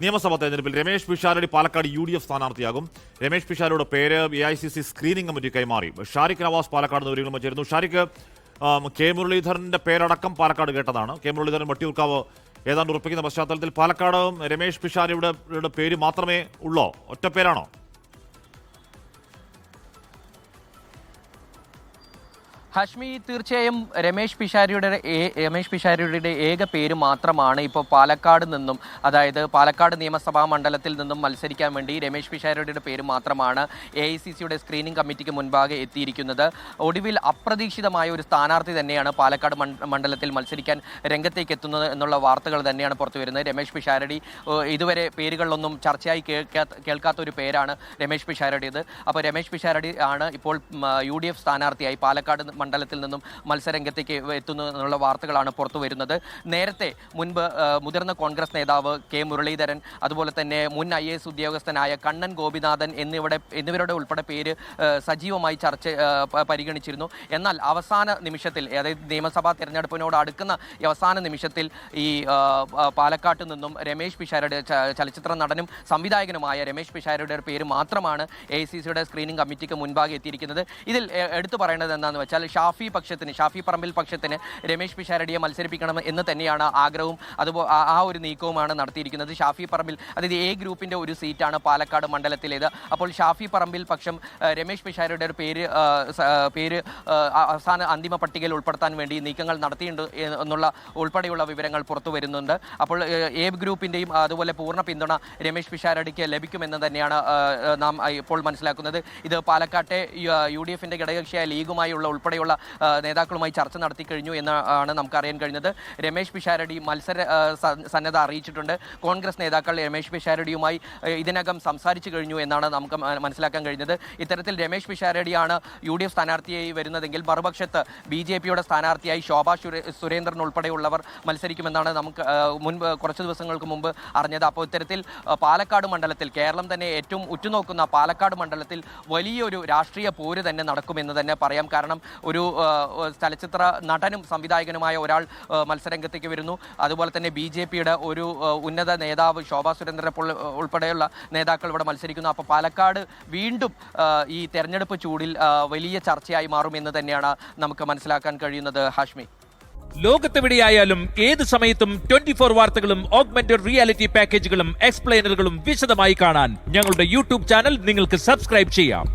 നിയമസഭാ തെരഞ്ഞെടുപ്പിൽ രമേശ് പിഷാരടി പാലക്കാട് UDF സ്ഥാനാർത്ഥിയാകും. രമേശ് പിഷാരടിയുടെ പേര് AICC സ്ക്രീനിംഗ് കമ്മിറ്റി കൈമാറി. ഷാരിഖ് നവാസ് പാലക്കാട് വിവരങ്ങളുമായി ചേരുന്നു. ഷാരിഖ്, കെ മുരളീധരന്റെ പേരടക്കം പാലക്കാട് കേട്ടതാണ്. കെ മുരളീധരൻ വട്ടിയൂർക്കാവ് ഏതാണ്ട് ഉറപ്പിക്കുന്ന പശ്ചാത്തലത്തിൽ പാലക്കാട് രമേശ് പിഷാരടിയുടെ പേര് മാത്രമേ ഉള്ളോ? ഒറ്റ പേരാണോ? ഹാഷ്മി, തീർച്ചയായും രമേശ് പിഷാരടിയുടെ ഏക പേര് മാത്രമാണ് ഇപ്പോൾ പാലക്കാട് നിന്നും, അതായത് പാലക്കാട് നിയമസഭാ മണ്ഡലത്തിൽ നിന്നും മത്സരിക്കാൻ വേണ്ടി രമേശ് പിഷാരടിയുടെ പേര് മാത്രമാണ് AICCയുടെ സ്ക്രീനിംഗ് കമ്മിറ്റിക്ക് മുൻപാകെ എത്തിയിരിക്കുന്നത്. ഒടുവിൽ അപ്രതീക്ഷിതമായ ഒരു സ്ഥാനാർത്ഥി തന്നെയാണ് പാലക്കാട് മണ്ഡലത്തിൽ മത്സരിക്കാൻ രംഗത്തേക്ക് എത്തുന്നത് എന്നുള്ള വാർത്തകൾ തന്നെയാണ് പുറത്തു വരുന്നത്. രമേശ് പിഷാരടി ഇതുവരെ പേരുകളിലൊന്നും ചർച്ചയായി കേൾക്കാത്ത ഒരു പേരാണ് രമേശ് പിഷാരടിയത്. അപ്പോൾ രമേശ് പിഷാരടി ആണ് ഇപ്പോൾ UDF സ്ഥാനാർത്ഥിയായി പാലക്കാട് മണ്ഡലത്തിൽ നിന്നും മത്സരരംഗത്തേക്ക് എത്തുന്നു എന്നുള്ള വാർത്തകളാണ് പുറത്തു വരുന്നത്. നേരത്തെ മുൻപ് മുതിർന്ന കോൺഗ്രസ് നേതാവ് കെ മുരളീധരൻ, അതുപോലെ തന്നെ മുൻ IAS ഉദ്യോഗസ്ഥനായ കണ്ണൻ ഗോപിനാഥൻ എന്നിവരുടെ ഉൾപ്പെടെ പേര് സജീവമായി പരിഗണിച്ചിരുന്നു. എന്നാൽ അവസാന നിമിഷത്തിൽ, അതായത് നിയമസഭാ തെരഞ്ഞെടുപ്പിനോട് അടുക്കുന്ന അവസാന നിമിഷത്തിൽ ഈ പാലക്കാട്ട് നിന്നും രമേശ് പിഷാരടി, ചലച്ചിത്ര നടനും സംവിധായകനുമായ രമേശ് പിഷാരടിയുടെ പേര് മാത്രമാണ് AICCയുടെ സ്ക്രീനിംഗ് കമ്മിറ്റിക്ക് മുൻപാകെ എത്തിയിരിക്കുന്നത്. ഇതിൽ എടുത്തു പറയേണ്ടത് എന്താണെന്ന് വെച്ചാൽ ഷാഫി പറമ്പിൽ പക്ഷത്തിന് രമേശ് പിഷാരടിയെ മത്സരിപ്പിക്കണം എന്ന് തന്നെയാണ് ആഗ്രഹവും അതുപോലെ ആ ഒരു നീക്കവുമാണ് നടത്തിയിരിക്കുന്നത്. ഷാഫി പറമ്പിൽ, അതായത് A ഗ്രൂപ്പിന്റെ ഒരു സീറ്റാണ് പാലക്കാട് മണ്ഡലത്തിലേത്. അപ്പോൾ ഷാഫി പറമ്പിൽ പക്ഷം രമേശ് പിഷാരടിയുടെ പേര് അവസാന അന്തിമ പട്ടികയിൽ ഉൾപ്പെടുത്താൻ വേണ്ടി നീക്കങ്ങൾ നടത്തിയിട്ടുണ്ട് എന്നുള്ള ഉൾപ്പെടെയുള്ള വിവരങ്ങൾ പുറത്തു വരുന്നുണ്ട്. അപ്പോൾ A ഗ്രൂപ്പിന്റെയും അതുപോലെ പൂർണ്ണ പിന്തുണ രമേശ് പിഷാരടിക്ക് ലഭിക്കുമെന്ന് തന്നെയാണ് നാം ഇപ്പോൾ മനസ്സിലാക്കുന്നത്. ഇത് പാലക്കാട്ടെ UDFന്റെ ഘടകകക്ഷിയായ ലീഗുമായുള്ള ഉൾപ്പെടെയുള്ള നേതാക്കളുമായി ചർച്ച നടത്തി കഴിഞ്ഞു എന്നാണ് നമുക്കറിയാൻ കഴിഞ്ഞത്. രമേശ് പിഷാരടി മത്സര സന്നദ്ധ അറിയിച്ചിട്ടുണ്ട്. കോൺഗ്രസ് നേതാക്കൾ രമേശ് പിഷാരടിയുമായി ഇതിനകം സംസാരിച്ചു കഴിഞ്ഞു എന്നാണ് നമുക്ക് മനസ്സിലാക്കാൻ കഴിഞ്ഞത്. ഇത്തരത്തിൽ രമേശ് പിഷാരടിയാണ് UDF സ്ഥാനാർത്ഥിയായി വരുന്നതെങ്കിൽ മറുപക്ഷത്ത് BJPയുടെ സ്ഥാനാർത്ഥിയായി ശോഭാ സുരേന്ദ്രൻ ഉൾപ്പെടെയുള്ളവർ മത്സരിക്കുമെന്നാണ് നമുക്ക് കുറച്ച് ദിവസങ്ങൾക്ക് മുമ്പ് അറിഞ്ഞത്. അപ്പോൾ ഇത്തരത്തിൽ പാലക്കാട് മണ്ഡലത്തിൽ, കേരളം തന്നെ ഏറ്റവും ഉറ്റുനോക്കുന്ന പാലക്കാട് മണ്ഡലത്തിൽ വലിയൊരു രാഷ്ട്രീയ പോര് തന്നെ നടക്കുമെന്ന് തന്നെ പറയാം. കാരണം ഒരു ചലച്ചിത്ര നടനും സംവിധായകനുമായ ഒരാൾ മത്സരരംഗത്തേക്ക് വരുന്നു. അതുപോലെ തന്നെ BJPയുടെ ഒരു ഉന്നത നേതാവ് ശോഭാ സുരേന്ദ്രനെ ഉൾപ്പെടെയുള്ള നേതാക്കൾ ഇവിടെ മത്സരിക്കുന്നു. അപ്പോൾ പാലക്കാട് വീണ്ടും ഈ തെരഞ്ഞെടുപ്പ് ചൂടിൽ വലിയ ചർച്ചയായി മാറുമെന്ന് തന്നെയാണ് നമുക്ക് മനസ്സിലാക്കാൻ കഴിയുന്നത്. ഹാഷ്മി, ലോകത്തെവിടെയായാലും ഏത് സമയത്തും 24 വാർത്തകളും ഓഗ്മെന്റഡ് റിയാലിറ്റി പാക്കേജുകളും എക്സ്പ്ലെയിനറുകളും വിശദമായി കാണാൻ ഞങ്ങളുടെ YouTube ചാനൽ നിങ്ങൾക്ക് സബ്സ്ക്രൈബ് ചെയ്യാം.